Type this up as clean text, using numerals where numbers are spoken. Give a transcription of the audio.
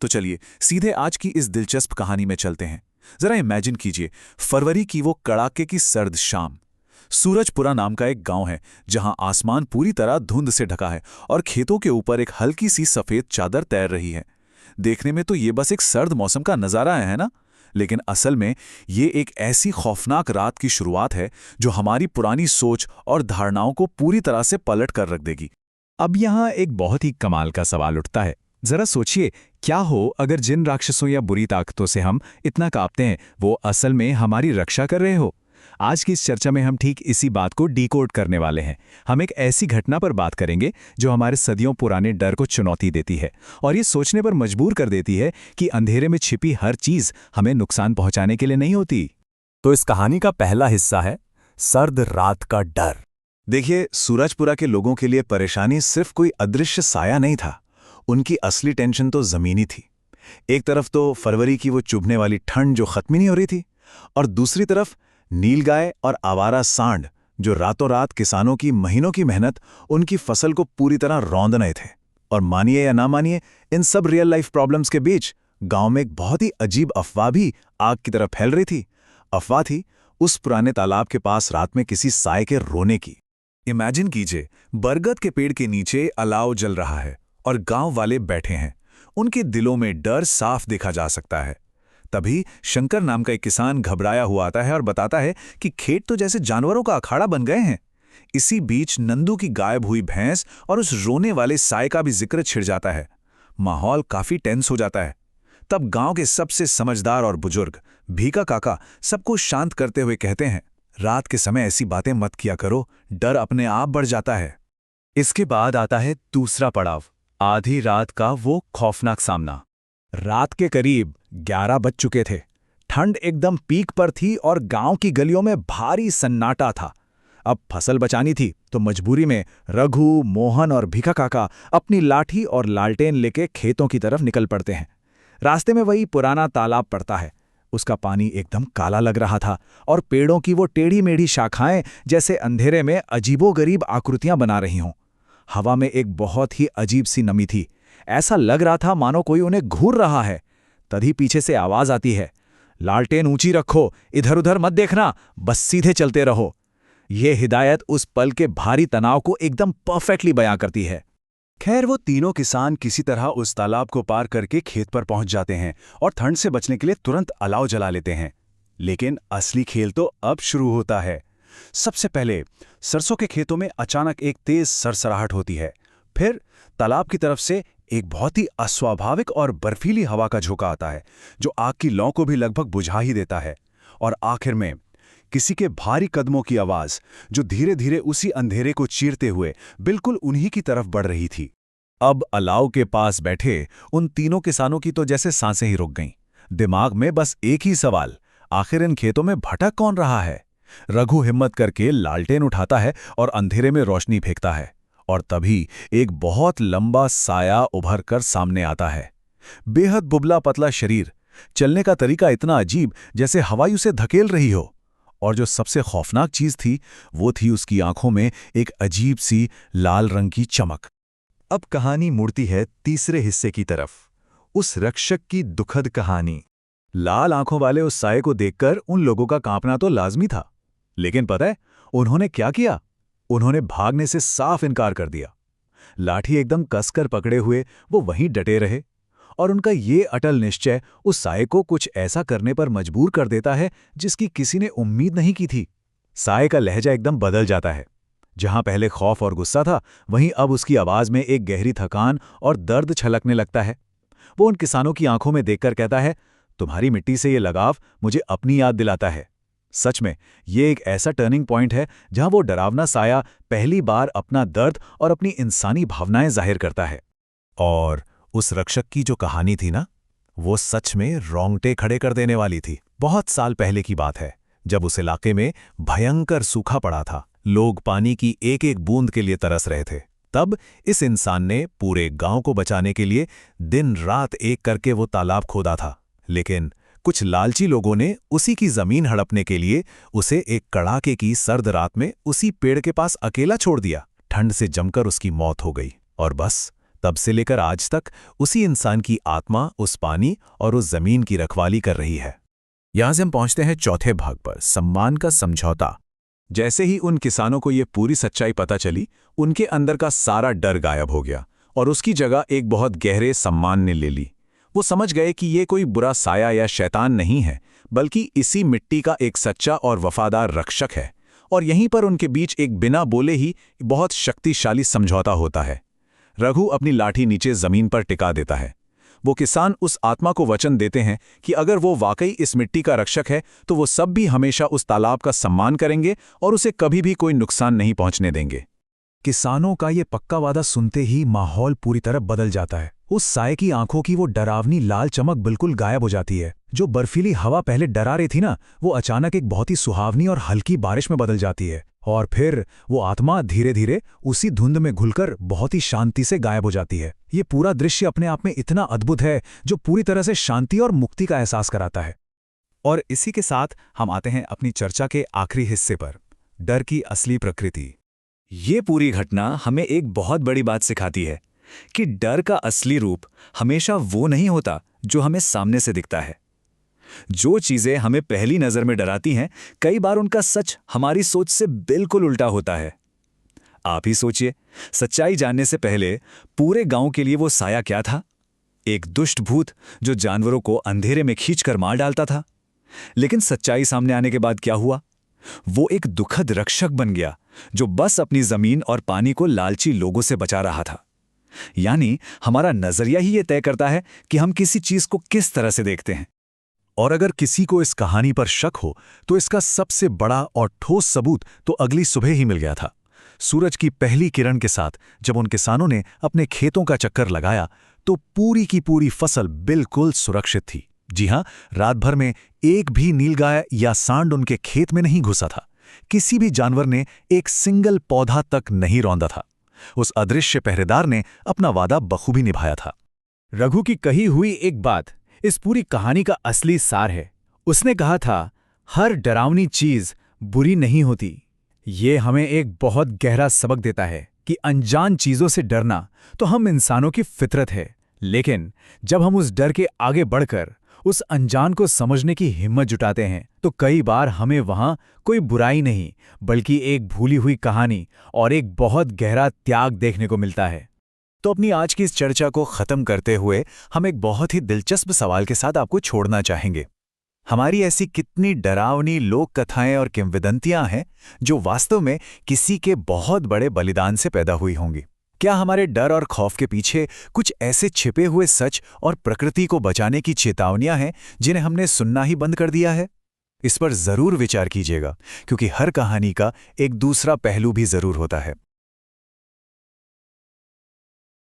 तो चलिए सीधे आज की इस दिलचस्प कहानी में चलते हैं। जरा इमेजिन कीजिए, फरवरी की वो कड़ाके की सर्द शाम। सूरजपुरा नाम का एक गांव है जहां आसमान पूरी तरह धुंध से ढका है और खेतों के ऊपर एक हल्की सी सफेद चादर तैर रही है। देखने में तो ये बस एक सर्द मौसम का नजारा है ना, लेकिन असल में ये एक ऐसी खौफनाक रात की शुरुआत है जो हमारी पुरानी सोच और धारणाओं को पूरी तरह से पलट कर रख देगी। अब यहाँ एक बहुत ही कमाल का सवाल उठता है। जरा सोचिए, क्या हो अगर जिन राक्षसों या बुरी ताकतों से हम इतना कांपते हैं वो असल में हमारी रक्षा कर रहे हो। आज की इस चर्चा में हम ठीक इसी बात को डिकोड करने वाले हैं। हम एक ऐसी घटना पर बात करेंगे जो हमारे सदियों पुराने डर को चुनौती देती है और ये सोचने पर मजबूर कर देती है कि अंधेरे में छिपी हर चीज हमें नुकसान पहुंचाने के लिए नहीं होती। तो इस कहानी का पहला हिस्सा है सर्द रात का डर। देखिए, सूरजपुरा के लोगों के लिए परेशानी सिर्फ कोई अदृश्य साया नहीं था। उनकी असली टेंशन तो जमीनी थी। एक तरफ तो फरवरी की वो चुभने वाली ठंड जो खत्म ही नहीं हो रही थी, और दूसरी तरफ नीलगाय और आवारा सांड जो रातों रात किसानों की महीनों की मेहनत उनकी फसल को पूरी तरह रौंद रहे थे। और मानिए या ना मानिए, इन सब रियल लाइफ प्रॉब्लम्स के बीच गांव में एक बहुत ही अजीब अफवाह भी आग की तरह फैल रही थी। अफवाह थी उस पुराने तालाब के पास रात में किसी साए के रोने की। इमेजिन कीजिए, बरगद के पेड़ के नीचे अलाव जल रहा है और गांव वाले बैठे हैं। उनके दिलों में डर साफ देखा जा सकता है। तभी शंकर नाम का एक किसान घबराया हुआ आता है और बताता है कि खेत तो जैसे जानवरों का अखाड़ा बन गए हैं। इसी बीच नंदू की गायब हुई भैंस और उस रोने वाले साए का भी जिक्र छिड़ जाता है। माहौल काफी टेंस हो जाता है। तब गांव के सबसे समझदार और बुजुर्ग भीका काका सबको शांत करते हुए कहते हैं, रात के समय ऐसी बातें मत किया करो, डर अपने आप बढ़ जाता है। इसके बाद आता है दूसरा पड़ाव, आधी रात का वो खौफनाक सामना। रात के करीब 11 बज चुके थे। ठंड एकदम पीक पर थी और गांव की गलियों में भारी सन्नाटा था। अब फसल बचानी थी तो मजबूरी में रघु, मोहन और भीखा काका अपनी लाठी और लालटेन लेके खेतों की तरफ निकल पड़ते हैं। रास्ते में वही पुराना तालाब पड़ता है। उसका पानी एकदम काला लग रहा था और पेड़ों की वो टेढ़ी मेढ़ी शाखाएं जैसे अंधेरे में अजीबोगरीब आकृतियां बना रही हों। हवा में एक बहुत ही अजीब सी नमी थी। ऐसा लग रहा था मानो कोई उन्हें घूर रहा है। तभी पीछे से आवाज आती है, लालटेन ऊंची रखो, इधर उधर मत देखना, बस सीधे चलते रहो। ये हिदायत उस पल के भारी तनाव को एकदम परफेक्टली बयां करती है। खैर, वो तीनों किसान किसी तरह उस तालाब को पार करके खेत पर पहुंच जाते हैं और ठंड से बचने के लिए तुरंत अलाव जला लेते हैं। लेकिन असली खेल तो अब शुरू होता है। सबसे पहले सरसों के खेतों में अचानक एक तेज सरसराहट होती है। फिर तालाब की तरफ से एक बहुत ही अस्वाभाविक और बर्फीली हवा का झोंका आता है जो आग की लौ को भी लगभग बुझा ही देता है। और आखिर में किसी के भारी कदमों की आवाज जो धीरे धीरे उसी अंधेरे को चीरते हुए बिल्कुल उन्हीं की तरफ बढ़ रही थी। अब अलाव के पास बैठे उन तीनों किसानों की तो जैसे सांसें ही रुक गईं। दिमाग में बस एक ही सवाल, आखिर इन खेतों में भटक कौन रहा है? रघु हिम्मत करके लालटेन उठाता है और अंधेरे में रोशनी फेंकता है। और तभी एक बहुत लंबा साया उभर कर सामने आता है। बेहद बुबला पतला शरीर, चलने का तरीका इतना अजीब जैसे हवाई उसे धकेल रही हो। और जो सबसे खौफनाक चीज थी वो थी उसकी आंखों में एक अजीब सी लाल रंग की चमक। अब कहानी मुड़ती है तीसरे हिस्से की तरफ, उस रक्षक की दुखद कहानी। लाल आंखों वाले उस साये को देखकर उन लोगों का कांपना तो लाजमी था, लेकिन पता है उन्होंने क्या किया? उन्होंने भागने से साफ इनकार कर दिया। लाठी एकदम कसकर पकड़े हुए वो वहीं डटे रहे। और उनका ये अटल निश्चय उस साये को कुछ ऐसा करने पर मजबूर कर देता है जिसकी किसी ने उम्मीद नहीं की थी। साये का लहजा एकदम बदल जाता है। जहां पहले खौफ और गुस्सा था, वहीं अब उसकी आवाज में एक गहरी थकान और दर्द छलकने लगता है। वो उन किसानों की आंखों में देखकर कहता है, तुम्हारी मिट्टी से ये लगाव मुझे अपनी याद दिलाता है। सच में ये एक ऐसा टर्निंग पॉइंट है जहां वो डरावना साया पहली बार अपना दर्द और अपनी इंसानी भावनाएं जाहिर करता है। और उस रक्षक की जो कहानी थी ना, वो सच में रोंगटे खड़े कर देने वाली थी। बहुत साल पहले की बात है, जब उस इलाके में भयंकर सूखा पड़ा था। लोग पानी की एक एक बूंद के लिए तरस रहे थे। तब इस इंसान ने पूरे गांव को बचाने के लिए दिन रात एक करके वो तालाब खोदा था। लेकिन कुछ लालची लोगों ने उसी की जमीन हड़पने के लिए उसे एक कड़ाके की सर्द रात में उसी पेड़ के पास अकेला छोड़ दिया। ठंड से जमकर उसकी मौत हो गई। और बस तब से लेकर आज तक उसी इंसान की आत्मा उस पानी और उस जमीन की रखवाली कर रही है। यहां से हम पहुंचते हैं चौथे भाग पर, सम्मान का समझौता। जैसे ही उन किसानों को ये पूरी सच्चाई पता चली, उनके अंदर का सारा डर गायब हो गया और उसकी जगह एक बहुत गहरे सम्मान ने ले ली। वो समझ गए कि ये कोई बुरा साया या शैतान नहीं है, बल्कि इसी मिट्टी का एक सच्चा और वफादार रक्षक है। और यहीं पर उनके बीच एक बिना बोले ही बहुत शक्तिशाली समझौता होता है। रघु अपनी लाठी नीचे जमीन पर टिका देता है। वो किसान उस आत्मा को वचन देते हैं कि अगर वो वाकई इस मिट्टी का रक्षक है तो वो सब भी हमेशा उस तालाब का सम्मान करेंगे और उसे कभी भी कोई नुकसान नहीं पहुंचने देंगे। किसानों का ये पक्का वादा सुनते ही माहौल पूरी तरह बदल जाता है। उस साये की आंखों की वो डरावनी लाल चमक बिल्कुल गायब हो जाती है। जो बर्फीली हवा पहले डरा रही थी ना, वो अचानक एक बहुत ही सुहावनी और हल्की बारिश में बदल जाती है। और फिर वो आत्मा धीरे धीरे उसी धुंध में घुलकर बहुत ही शांति से गायब हो जाती है। ये पूरा दृश्य अपने आप में इतना अद्भुत है जो पूरी तरह से शांति और मुक्ति का एहसास कराता है। और इसी के साथ हम आते हैं अपनी चर्चा के आखिरी हिस्से पर, डर की असली प्रकृति। ये पूरी घटना हमें एक बहुत बड़ी बात सिखाती है कि डर का असली रूप हमेशा वो नहीं होता जो हमें सामने से दिखता है। जो चीजें हमें पहली नजर में डराती हैं, कई बार उनका सच हमारी सोच से बिल्कुल उल्टा होता है। आप ही सोचिए, सच्चाई जानने से पहले पूरे गांव के लिए वो साया क्या था? एक दुष्ट भूत जो जानवरों को अंधेरे में खींचकर मार डालता था। लेकिन सच्चाई सामने आने के बाद क्या हुआ? वो एक दुखद रक्षक बन गया जो बस अपनी जमीन और पानी को लालची लोगों से बचा रहा था। यानी हमारा नजरिया ही ये तय करता है कि हम किसी चीज को किस तरह से देखते हैं। और अगर किसी को इस कहानी पर शक हो तो इसका सबसे बड़ा और ठोस सबूत तो अगली सुबह ही मिल गया था। सूरज की पहली किरण के साथ जब उन किसानों ने अपने खेतों का चक्कर लगाया तो पूरी की पूरी फसल बिल्कुल सुरक्षित थी। जी हां, रात भर में एक भी नीलगाय या सांड उनके खेत में नहीं घुसा था। किसी भी जानवर ने एक सिंगल पौधा तक नहीं रौंदा था। उस अदृश्य पहरेदार ने अपना वादा बखूबी निभाया था। रघु की कही हुई एक बात इस पूरी कहानी का असली सार है। उसने कहा था, हर डरावनी चीज बुरी नहीं होती। ये हमें एक बहुत गहरा सबक देता है कि अनजान चीजों से डरना तो हम इंसानों की फितरत है, लेकिन जब हम उस डर के आगे बढ़कर उस अनजान को समझने की हिम्मत जुटाते हैं तो कई बार हमें वहां कोई बुराई नहीं बल्कि एक भूली हुई कहानी और एक बहुत गहरा त्याग देखने को मिलता है। तो अपनी आज की इस चर्चा को खत्म करते हुए हम एक बहुत ही दिलचस्प सवाल के साथ आपको छोड़ना चाहेंगे। हमारी ऐसी कितनी डरावनी लोक कथाएं और किंवदंतियां हैं जो वास्तव में किसी के बहुत बड़े बलिदान से पैदा हुई होंगी? क्या हमारे डर और खौफ के पीछे कुछ ऐसे छिपे हुए सच और प्रकृति को बचाने की चेतावनियां हैं जिन्हें हमने सुनना ही बंद कर दिया है? इस पर जरूर विचार कीजिएगा, क्योंकि हर कहानी का एक दूसरा पहलू भी जरूर होता है।